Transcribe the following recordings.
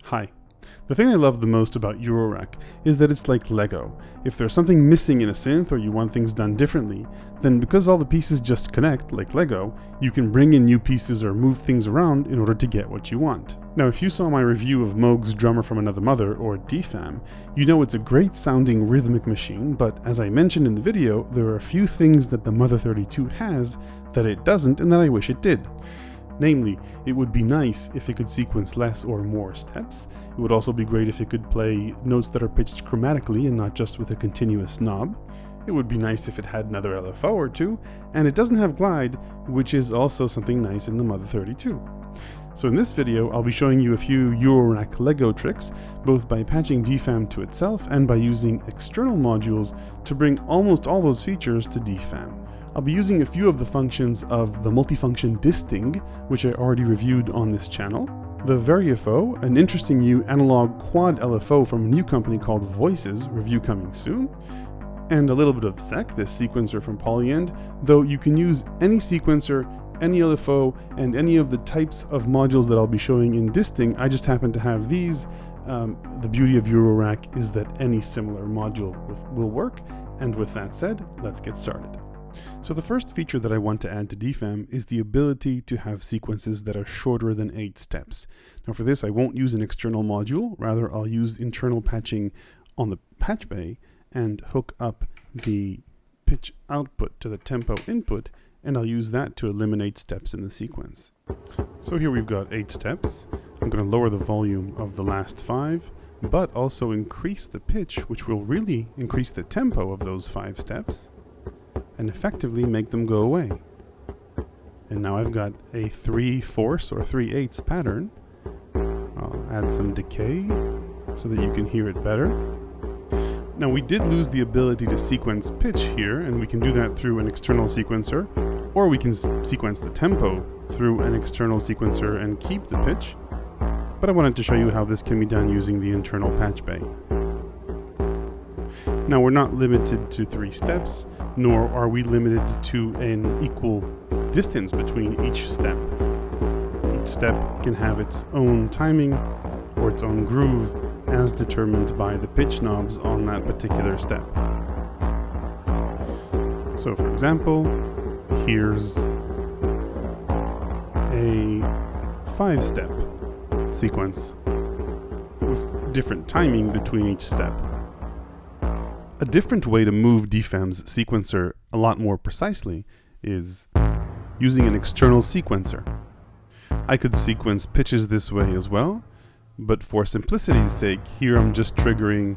Hi. The thing I love the most about Eurorack is that it's like Lego. If there's something missing in a synth or you want things done differently, then because all the pieces just connect, like Lego, you can bring in new pieces or move things around in order to get what you want. Now, if you saw my review of Moog's Drummer from Another Mother, or DFAM, you know it's a great sounding rhythmic machine, but as I mentioned in the video, there are a few things that the Mother 32 has that it doesn't and that I wish it did. Namely, it would be nice if it could sequence less or more steps. It would also be great if it could play notes that are pitched chromatically and not just with a continuous knob. It would be nice if it had another LFO or two, and it doesn't have glide, which is also something nice in the Mother 32. So in this video, I'll be showing you a few Eurorack Lego tricks, both by patching DFAM to itself and by using external modules to bring almost all those features to DFAM. I'll be using a few of the functions of the multifunction disting, which I already reviewed on this channel, the VariFO, an interesting new analog quad LFO from a new company called Voices, review coming soon, and a little bit of SEC, this sequencer from Polyend, though you can use any sequencer, any LFO, and any of the types of modules that I'll be showing in disting. I just happen to have these. The beauty of Eurorack is that any similar module will work, and with that said, let's get started. So the first feature that I want to add to DFAM is the ability to have sequences that are shorter than 8 steps. Now for this I won't use an external module, rather I'll use internal patching on the patch bay and hook up the pitch output to the tempo input, and I'll use that to eliminate steps in the sequence. So here we've got 8 steps. I'm going to lower the volume of the last 5, but also increase the pitch, which will really increase the tempo of those 5 steps and effectively make them go away. And now I've got a 3/4 or 3/8 pattern. I'll add some decay so that you can hear it better. Now we did lose the ability to sequence pitch here, and we can do that through an external sequencer, or we can sequence the tempo through an external sequencer and keep the pitch. But I wanted to show you how this can be done using the internal patch bay. Now we're not limited to 3 steps, nor are we limited to an equal distance between each step. Each step can have its own timing or its own groove as determined by the pitch knobs on that particular step. So for example, here's a 5-step sequence with different timing between each step. A different way to move DFAM's sequencer a lot more precisely is using an external sequencer. I could sequence pitches this way as well, but for simplicity's sake, here I'm just triggering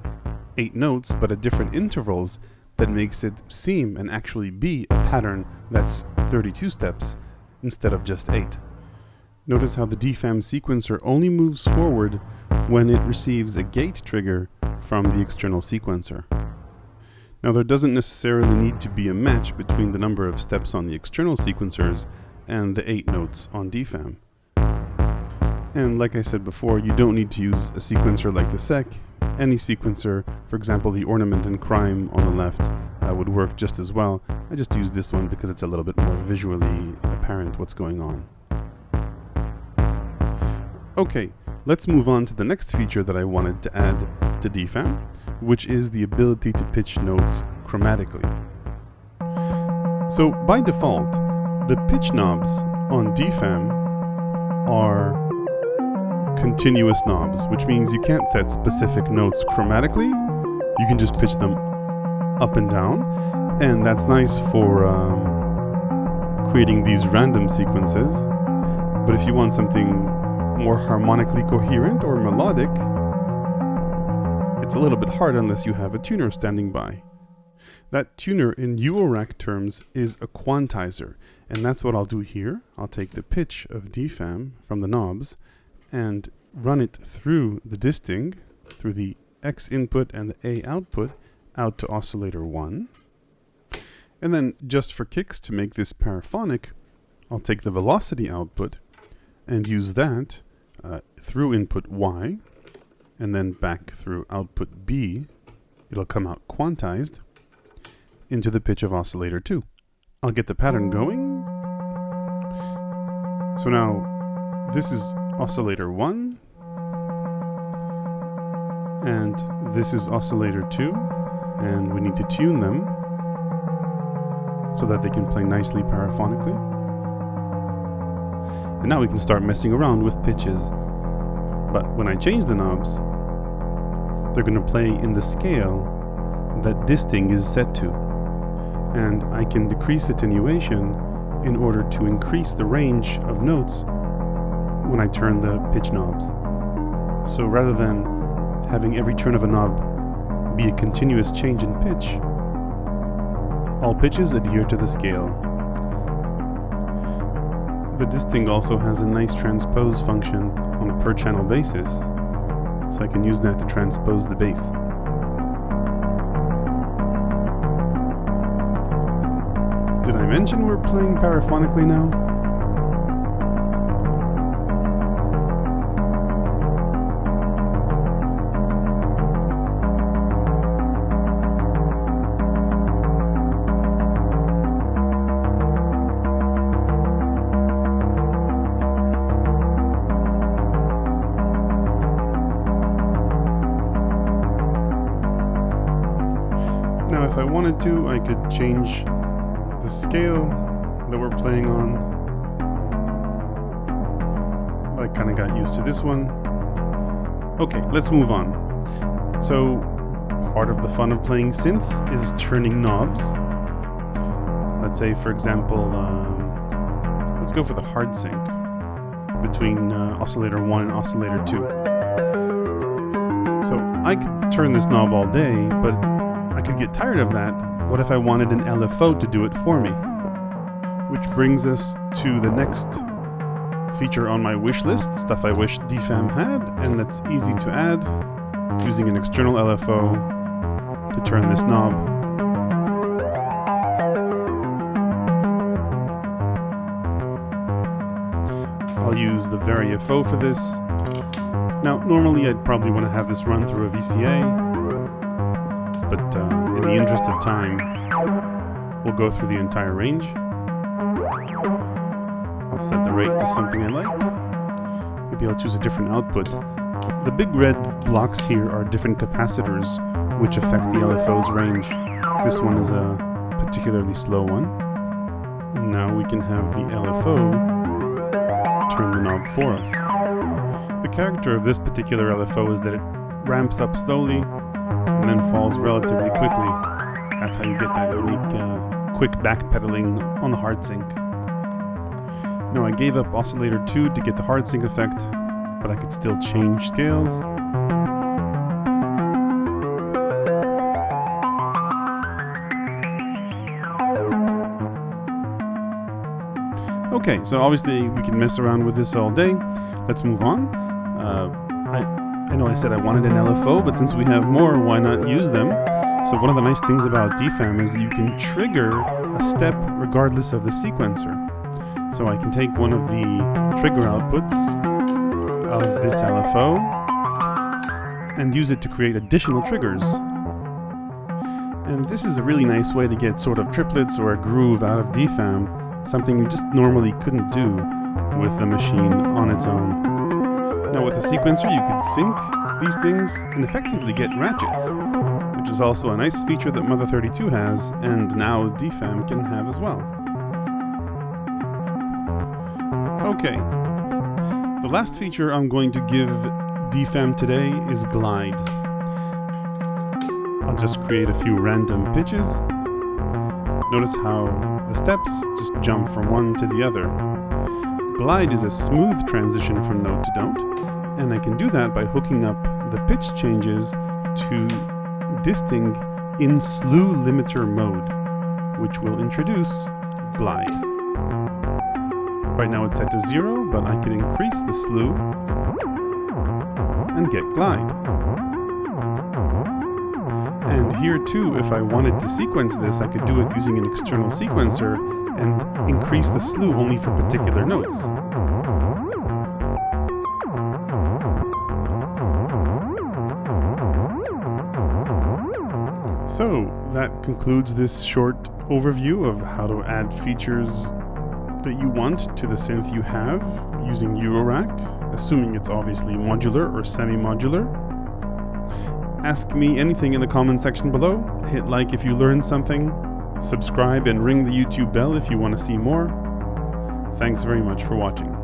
8 notes but at different intervals that makes it seem and actually be a pattern that's 32 steps instead of just 8. Notice how the DFAM sequencer only moves forward when it receives a gate trigger from the external sequencer. Now there doesn't necessarily need to be a match between the number of steps on the external sequencers and the 8 notes on DFAM. And like I said before, you don't need to use a sequencer like the SEC. Any sequencer, for example the ornament and crime on the left, would work just as well. I just use this one because it's a little bit more visually apparent what's going on. Okay, let's move on to the next feature that I wanted to add to DFAM, which is the ability to pitch notes chromatically. So by default, the pitch knobs on DFAM are continuous knobs, which means you can't set specific notes chromatically. You can just pitch them up and down, and that's nice for creating these random sequences. But if you want something more harmonically coherent or melodic, it's a little bit hard unless you have a tuner standing by. That tuner in Eurorack terms is a quantizer, and that's what I'll do here. I'll take the pitch of DFAM from the knobs and run it through the disting, through the X input and the A output, out to oscillator 1. And then just for kicks, to make this paraphonic, I'll take the velocity output and use that through input Y, and then back through output B. It'll come out quantized into the pitch of oscillator 2. I'll get the pattern going. So now this is oscillator 1, And this is oscillator 2, and we need to tune them so that they can play nicely paraphonically. And now we can start messing around with pitches. But when I change the knobs, they're going to play in the scale that this thing is set to. And I can decrease attenuation in order to increase the range of notes when I turn the pitch knobs. So rather than having every turn of a knob be a continuous change in pitch, all pitches adhere to the scale. The distinct also has a nice transpose function on a per channel basis, so I can use that to transpose the bass. Did I mention we're playing paraphonically now? Now if I wanted to, I could change the scale that we're playing on. I kind of got used to this one. Okay, let's move on. So part of the fun of playing synths is turning knobs. Let's say, for example, let's go for the hard sync between oscillator 1 and oscillator 2. So I could turn this knob all day, but I could get tired of that. What if I wanted an LFO to do it for me? Which brings us to the next feature on my wish list, stuff I wish DFAM had, and that's easy to add using an external LFO to turn this knob. I'll use the VariFO for this. Now, normally I'd probably want to have this run through a VCA, but in the interest of time, we'll go through the entire range. I'll set the rate to something I like. Maybe I'll choose a different output. The big red blocks here are different capacitors which affect the LFO's range. This one is a particularly slow one. And now we can have the LFO turn the knob for us. The character of this particular LFO is that it ramps up slowly and then falls relatively quickly. That's how you get that unique quick backpedaling on the hard sync. Now I gave up oscillator 2 to get the hard sync effect, but I could still change scales. Okay, so obviously we can mess around with this all day. Let's move on. I know I said I wanted an LFO, but since we have more, why not use them? So one of the nice things about DFAM is that you can trigger a step regardless of the sequencer. So I can take one of the trigger outputs of this LFO and use it to create additional triggers. And this is a really nice way to get sort of triplets or a groove out of DFAM, something you just normally couldn't do with the machine on its own. Now with a sequencer you could sync these things and effectively get ratchets, which is also a nice feature that Mother 32 has, and now DFAM can have as well. Okay, the last feature I'm going to give DFAM today is glide. I'll just create a few random pitches. Notice how the steps just jump from one to the other. Glide is a smooth transition from note to note, and I can do that by hooking up the pitch changes to distinct in slew limiter mode, which will introduce glide. Right now it's set to 0, but I can increase the slew and get glide. And here too, if I wanted to sequence this, I could do it using an external sequencer and increase the slew only for particular notes. So that concludes this short overview of how to add features that you want to the synth you have using Eurorack, assuming it's obviously modular or semi-modular. Ask me anything in the comment section below, hit like if you learned something, subscribe and ring the YouTube bell if you want to see more. Thanks very much for watching.